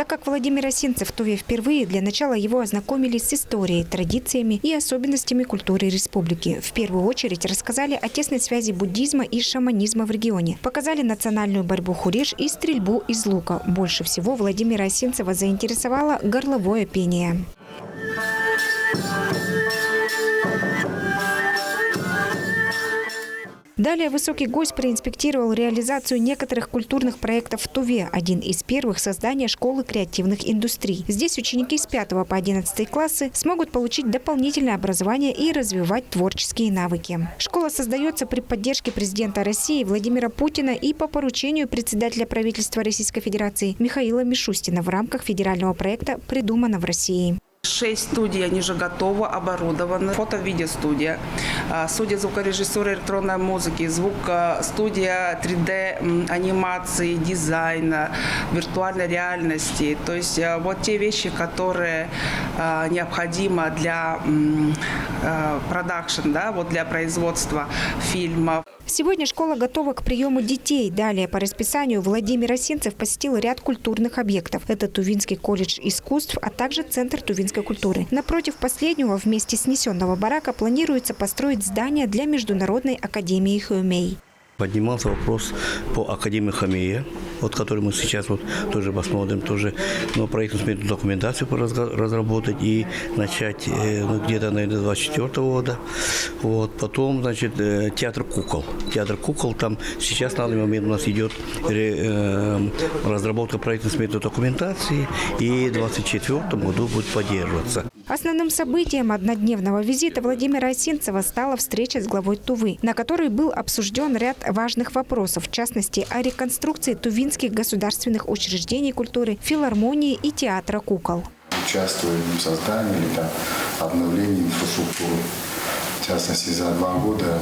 Так как Владимир Осинцев в Туве впервые, для начала его ознакомились с историей, традициями и особенностями культуры республики. В первую очередь рассказали о тесной связи буддизма и шаманизма в регионе. Показали национальную борьбу хуриш и стрельбу из лука. Больше всего Владимира Осинцева заинтересовало горловое пение. Далее высокий гость проинспектировал реализацию некоторых культурных проектов в Туве. Один из первых – создание школы креативных индустрий. Здесь ученики с 5 по 11 классы смогут получить дополнительное образование и развивать творческие навыки. Школа создается при поддержке президента России Владимира Путина и по поручению председателя правительства Российской Федерации Михаила Мишустина в рамках федерального проекта «Придумано в России». 6 студий, они же готовы, оборудованы. Фото-видеостудия, студия звукорежиссуры электронной музыки, студия 3D анимации, дизайна, виртуальной реальности. То есть вот те вещи, которые необходимы для продакшн, да, вот для производства фильмов. Сегодня школа готова к приему детей. Далее по расписанию Владимир Осинцев посетил ряд культурных объектов. Это Тувинский колледж искусств, а также Центр тувинской культуры. Напротив последнего, вместе снесенного барака, планируется построить здание для Международной академии Хюмей. Поднимался вопрос по Академии Хомея, вот который мы сейчас вот тоже посмотрим, тоже, но проектную документацию разработать и начать где-то, наверное, 24 года. Вот, потом, значит, театр кукол. Театр кукол, там сейчас на данный момент у нас идет разработка проектно-сметной документации, и в 2024 году будет поддерживаться. Основным событием однодневного визита Владимира Осинцева стала встреча с главой Тувы, на которой был обсужден ряд важных вопросов, в частности, о реконструкции тувинских государственных учреждений культуры, филармонии и театра кукол. Участвуем в создании или обновлении инфраструктуры. В частности, за 2 года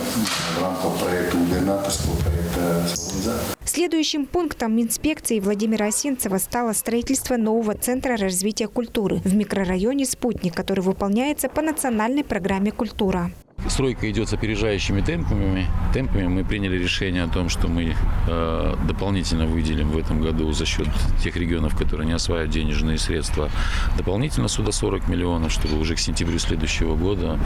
в рамках проекта губернаторского проекта «Свобода». Следующим пунктом инспекции Владимира Осинцева стало строительство нового центра развития культуры в микрорайоне «Спутник», который выполняется по национальной программе «Культура». Стройка идет с опережающими темпами. Мы приняли решение о том, что мы дополнительно выделим в этом году за счет тех регионов, которые не осваивают денежные средства, дополнительно сюда 40 миллионов, чтобы уже к сентябрю следующего года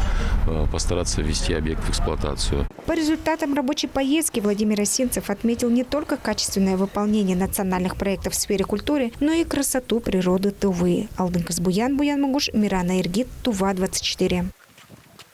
постараться ввести объект в эксплуатацию. По результатам рабочей поездки Владимир Осинцев отметил не только качественное выполнение национальных проектов в сфере культуры, но и красоту природы Тувы. Алдын Казбуян, Буян Магуш, Мирана Иргит, Тува 24.